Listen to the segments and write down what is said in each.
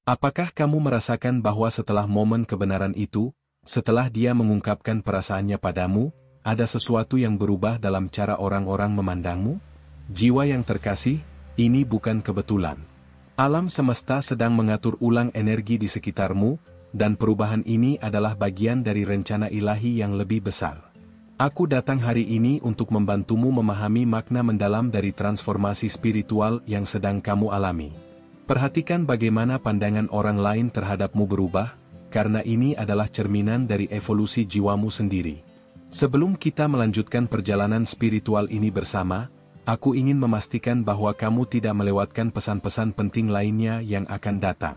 Apakah kamu merasakan bahwa setelah momen kebenaran itu, setelah dia mengungkapkan perasaannya padamu, ada sesuatu yang berubah dalam cara orang-orang memandangmu? Jiwa yang terkasih, ini bukan kebetulan. Alam semesta sedang mengatur ulang energi di sekitarmu, dan perubahan ini adalah bagian dari rencana ilahi yang lebih besar. Aku datang hari ini untuk membantumu memahami makna mendalam dari transformasi spiritual yang sedang kamu alami. Perhatikan bagaimana pandangan orang lain terhadapmu berubah, karena ini adalah cerminan dari evolusi jiwamu sendiri. Sebelum kita melanjutkan perjalanan spiritual ini bersama, aku ingin memastikan bahwa kamu tidak melewatkan pesan-pesan penting lainnya yang akan datang.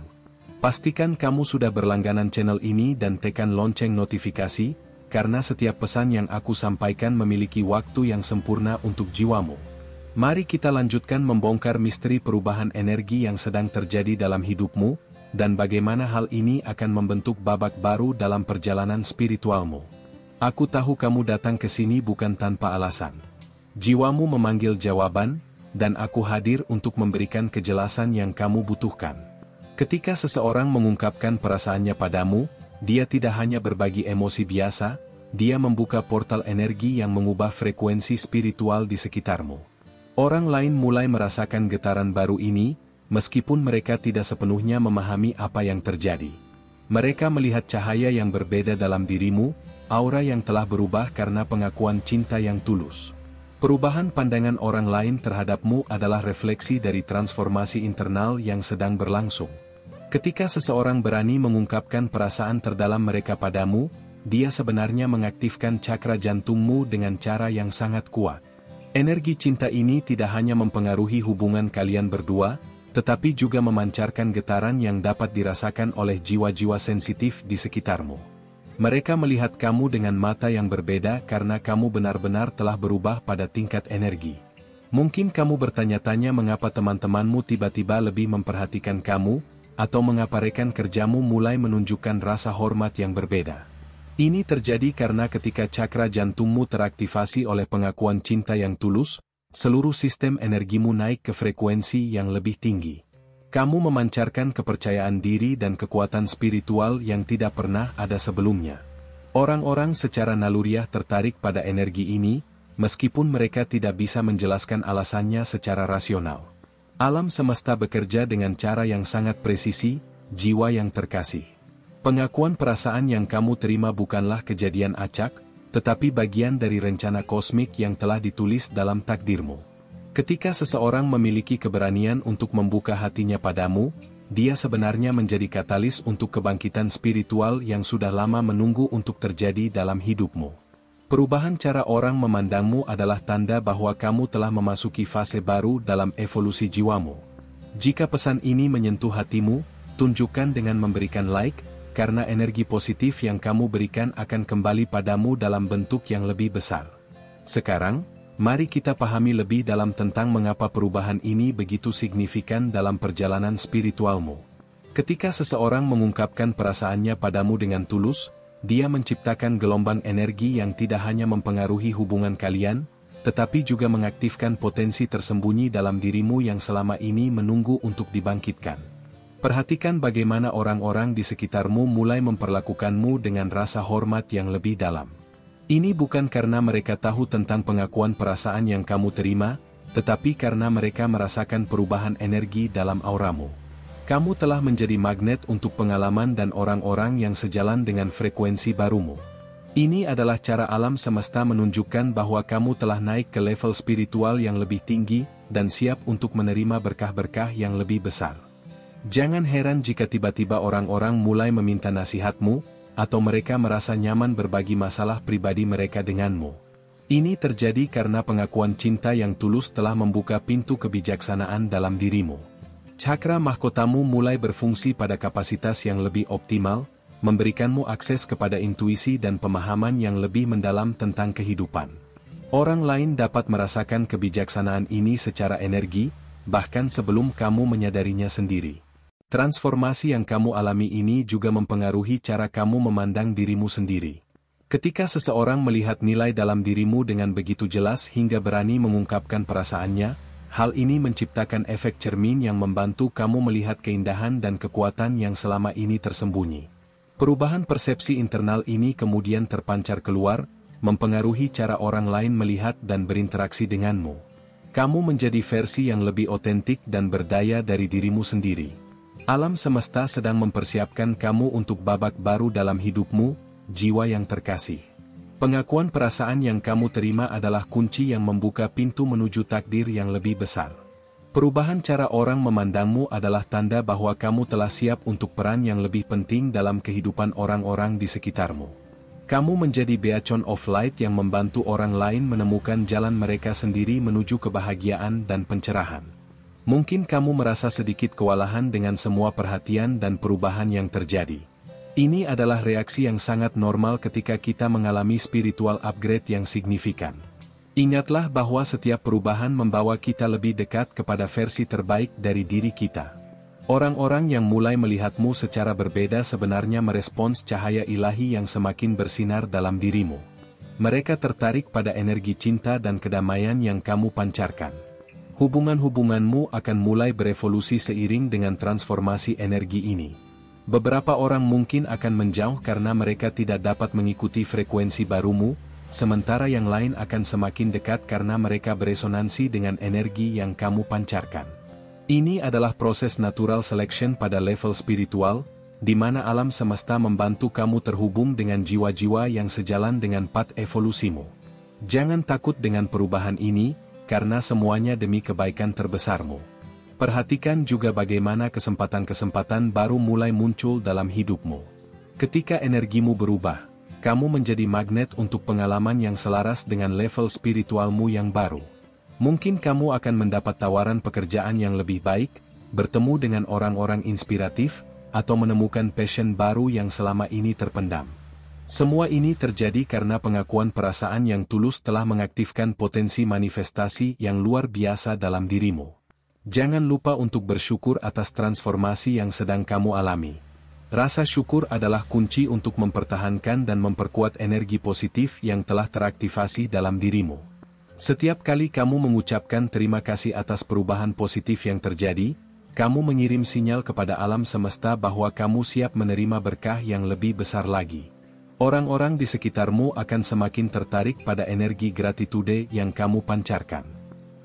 Pastikan kamu sudah berlangganan channel ini dan tekan lonceng notifikasi, karena setiap pesan yang aku sampaikan memiliki waktu yang sempurna untuk jiwamu. Mari kita lanjutkan membongkar misteri perubahan energi yang sedang terjadi dalam hidupmu, dan bagaimana hal ini akan membentuk babak baru dalam perjalanan spiritualmu. Aku tahu kamu datang ke sini bukan tanpa alasan. Jiwamu memanggil jawaban, dan aku hadir untuk memberikan kejelasan yang kamu butuhkan. Ketika seseorang mengungkapkan perasaannya padamu, dia tidak hanya berbagi emosi biasa, dia membuka portal energi yang mengubah frekuensi spiritual di sekitarmu. Orang lain mulai merasakan getaran baru ini, meskipun mereka tidak sepenuhnya memahami apa yang terjadi. Mereka melihat cahaya yang berbeda dalam dirimu, aura yang telah berubah karena pengakuan cinta yang tulus. Perubahan pandangan orang lain terhadapmu adalah refleksi dari transformasi internal yang sedang berlangsung. Ketika seseorang berani mengungkapkan perasaan terdalam mereka padamu, dia sebenarnya mengaktifkan cakra jantungmu dengan cara yang sangat kuat. Energi cinta ini tidak hanya mempengaruhi hubungan kalian berdua, tetapi juga memancarkan getaran yang dapat dirasakan oleh jiwa-jiwa sensitif di sekitarmu. Mereka melihat kamu dengan mata yang berbeda karena kamu benar-benar telah berubah pada tingkat energi. Mungkin kamu bertanya-tanya mengapa teman-temanmu tiba-tiba lebih memperhatikan kamu, atau mengapa rekan kerjamu mulai menunjukkan rasa hormat yang berbeda. Ini terjadi karena ketika cakra jantungmu teraktivasi oleh pengakuan cinta yang tulus, seluruh sistem energimu naik ke frekuensi yang lebih tinggi. Kamu memancarkan kepercayaan diri dan kekuatan spiritual yang tidak pernah ada sebelumnya. Orang-orang secara naluriah tertarik pada energi ini, meskipun mereka tidak bisa menjelaskan alasannya secara rasional. Alam semesta bekerja dengan cara yang sangat presisi, jiwa yang terkasih. Pengakuan perasaan yang kamu terima bukanlah kejadian acak, tetapi bagian dari rencana kosmik yang telah ditulis dalam takdirmu. Ketika seseorang memiliki keberanian untuk membuka hatinya padamu, dia sebenarnya menjadi katalis untuk kebangkitan spiritual yang sudah lama menunggu untuk terjadi dalam hidupmu. Perubahan cara orang memandangmu adalah tanda bahwa kamu telah memasuki fase baru dalam evolusi jiwamu. Jika pesan ini menyentuh hatimu, tunjukkan dengan memberikan like, karena energi positif yang kamu berikan akan kembali padamu dalam bentuk yang lebih besar. Sekarang, mari kita pahami lebih dalam tentang mengapa perubahan ini begitu signifikan dalam perjalanan spiritualmu. Ketika seseorang mengungkapkan perasaannya padamu dengan tulus, dia menciptakan gelombang energi yang tidak hanya mempengaruhi hubungan kalian, tetapi juga mengaktifkan potensi tersembunyi dalam dirimu yang selama ini menunggu untuk dibangkitkan. Perhatikan bagaimana orang-orang di sekitarmu mulai memperlakukanmu dengan rasa hormat yang lebih dalam. Ini bukan karena mereka tahu tentang pengakuan perasaan yang kamu terima, tetapi karena mereka merasakan perubahan energi dalam auramu. Kamu telah menjadi magnet untuk pengalaman dan orang-orang yang sejalan dengan frekuensi barumu. Ini adalah cara alam semesta menunjukkan bahwa kamu telah naik ke level spiritual yang lebih tinggi, dan siap untuk menerima berkah-berkah yang lebih besar. Jangan heran jika tiba-tiba orang-orang mulai meminta nasihatmu, atau mereka merasa nyaman berbagi masalah pribadi mereka denganmu. Ini terjadi karena pengakuan cinta yang tulus telah membuka pintu kebijaksanaan dalam dirimu. Cakra mahkotamu mulai berfungsi pada kapasitas yang lebih optimal, memberikanmu akses kepada intuisi dan pemahaman yang lebih mendalam tentang kehidupan. Orang lain dapat merasakan kebijaksanaan ini secara energi, bahkan sebelum kamu menyadarinya sendiri. Transformasi yang kamu alami ini juga mempengaruhi cara kamu memandang dirimu sendiri. Ketika seseorang melihat nilai dalam dirimu dengan begitu jelas hingga berani mengungkapkan perasaannya, Hal ini menciptakan efek cermin yang membantu kamu melihat keindahan dan kekuatan yang selama ini tersembunyi. Perubahan persepsi internal ini kemudian terpancar keluar, mempengaruhi cara orang lain melihat dan berinteraksi denganmu. Kamu menjadi versi yang lebih otentik dan berdaya dari dirimu sendiri. Alam semesta sedang mempersiapkan kamu untuk babak baru dalam hidupmu, jiwa yang terkasih. Pengakuan perasaan yang kamu terima adalah kunci yang membuka pintu menuju takdir yang lebih besar. Perubahan cara orang memandangmu adalah tanda bahwa kamu telah siap untuk peran yang lebih penting dalam kehidupan orang-orang di sekitarmu. Kamu menjadi beacon of light yang membantu orang lain menemukan jalan mereka sendiri menuju kebahagiaan dan pencerahan. Mungkin kamu merasa sedikit kewalahan dengan semua perhatian dan perubahan yang terjadi. Ini adalah reaksi yang sangat normal ketika kita mengalami spiritual upgrade yang signifikan. Ingatlah bahwa setiap perubahan membawa kita lebih dekat kepada versi terbaik dari diri kita. Orang-orang yang mulai melihatmu secara berbeda sebenarnya merespons cahaya ilahi yang semakin bersinar dalam dirimu. Mereka tertarik pada energi cinta dan kedamaian yang kamu pancarkan. Hubungan-hubunganmu akan mulai berevolusi seiring dengan transformasi energi ini. Beberapa orang mungkin akan menjauh karena mereka tidak dapat mengikuti frekuensi barumu, sementara yang lain akan semakin dekat karena mereka beresonansi dengan energi yang kamu pancarkan. Ini adalah proses natural selection pada level spiritual, di mana alam semesta membantu kamu terhubung dengan jiwa-jiwa yang sejalan dengan path evolusimu. Jangan takut dengan perubahan ini, karena semuanya demi kebaikan terbesarmu. Perhatikan juga bagaimana kesempatan-kesempatan baru mulai muncul dalam hidupmu. Ketika energimu berubah, kamu menjadi magnet untuk pengalaman yang selaras dengan level spiritualmu yang baru. Mungkin kamu akan mendapat tawaran pekerjaan yang lebih baik, bertemu dengan orang-orang inspiratif, atau menemukan passion baru yang selama ini terpendam. Semua ini terjadi karena pengakuan perasaan yang tulus telah mengaktifkan potensi manifestasi yang luar biasa dalam dirimu. Jangan lupa untuk bersyukur atas transformasi yang sedang kamu alami. Rasa syukur adalah kunci untuk mempertahankan dan memperkuat energi positif yang telah teraktivasi dalam dirimu. Setiap kali kamu mengucapkan terima kasih atas perubahan positif yang terjadi, kamu mengirim sinyal kepada alam semesta bahwa kamu siap menerima berkah yang lebih besar lagi. Orang-orang di sekitarmu akan semakin tertarik pada energi gratitude yang kamu pancarkan.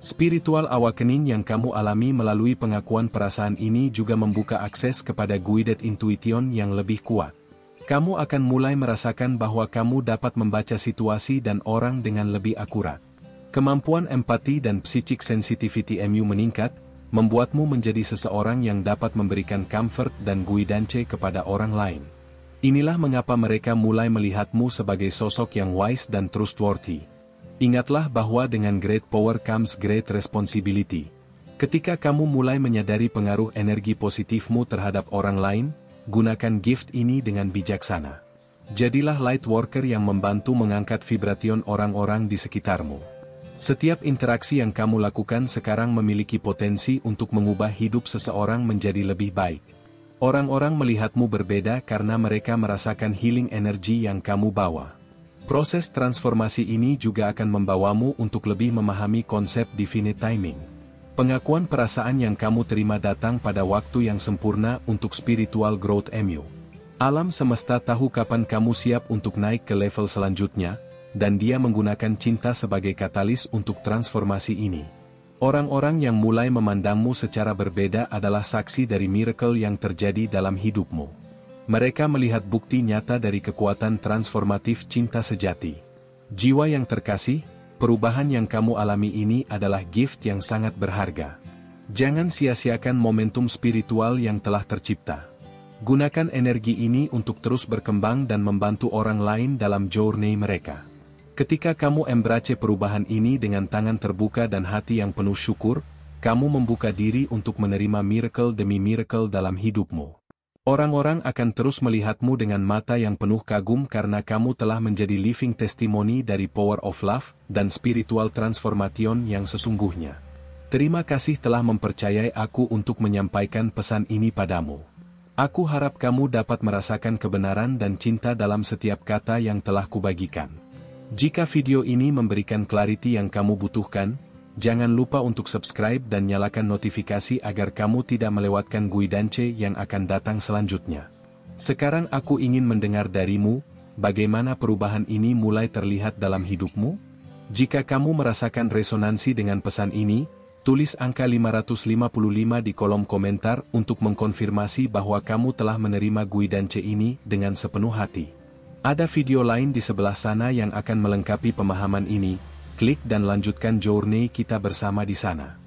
Spiritual awakening yang kamu alami melalui pengakuan perasaan ini juga membuka akses kepada guided intuition yang lebih kuat. Kamu akan mulai merasakan bahwa kamu dapat membaca situasi dan orang dengan lebih akurat. Kemampuan empati dan psychic sensitivity MU meningkat, membuatmu menjadi seseorang yang dapat memberikan comfort dan guidance kepada orang lain. Inilah mengapa mereka mulai melihatmu sebagai sosok yang wise dan trustworthy. Ingatlah bahwa dengan great power comes great responsibility. Ketika kamu mulai menyadari pengaruh energi positifmu terhadap orang lain, gunakan gift ini dengan bijaksana. Jadilah light worker yang membantu mengangkat vibration orang-orang di sekitarmu. Setiap interaksi yang kamu lakukan sekarang memiliki potensi untuk mengubah hidup seseorang menjadi lebih baik. Orang-orang melihatmu berbeda karena mereka merasakan healing energi yang kamu bawa. Proses transformasi ini juga akan membawamu untuk lebih memahami konsep definite timing. Pengakuan perasaan yang kamu terima datang pada waktu yang sempurna untuk spiritual growth MU. Alam semesta tahu kapan kamu siap untuk naik ke level selanjutnya, dan dia menggunakan cinta sebagai katalis untuk transformasi ini. Orang-orang yang mulai memandangmu secara berbeda adalah saksi dari miracle yang terjadi dalam hidupmu. Mereka melihat bukti nyata dari kekuatan transformatif cinta sejati. Jiwa yang terkasih, perubahan yang kamu alami ini adalah gift yang sangat berharga. Jangan sia-siakan momentum spiritual yang telah tercipta. Gunakan energi ini untuk terus berkembang dan membantu orang lain dalam journey mereka. Ketika kamu embrace perubahan ini dengan tangan terbuka dan hati yang penuh syukur, kamu membuka diri untuk menerima miracle demi miracle dalam hidupmu. Orang-orang akan terus melihatmu dengan mata yang penuh kagum karena kamu telah menjadi living testimony dari power of love dan spiritual transformation yang sesungguhnya. Terima kasih telah mempercayai aku untuk menyampaikan pesan ini padamu. Aku harap kamu dapat merasakan kebenaran dan cinta dalam setiap kata yang telah kubagikan. Jika video ini memberikan clarity yang kamu butuhkan, Jangan lupa untuk subscribe dan nyalakan notifikasi agar kamu tidak melewatkan guidance yang akan datang selanjutnya. Sekarang aku ingin mendengar darimu, bagaimana perubahan ini mulai terlihat dalam hidupmu? Jika kamu merasakan resonansi dengan pesan ini, tulis angka 555 di kolom komentar untuk mengkonfirmasi bahwa kamu telah menerima guidance ini dengan sepenuh hati. Ada video lain di sebelah sana yang akan melengkapi pemahaman ini. Klik dan lanjutkan journey kita bersama di sana.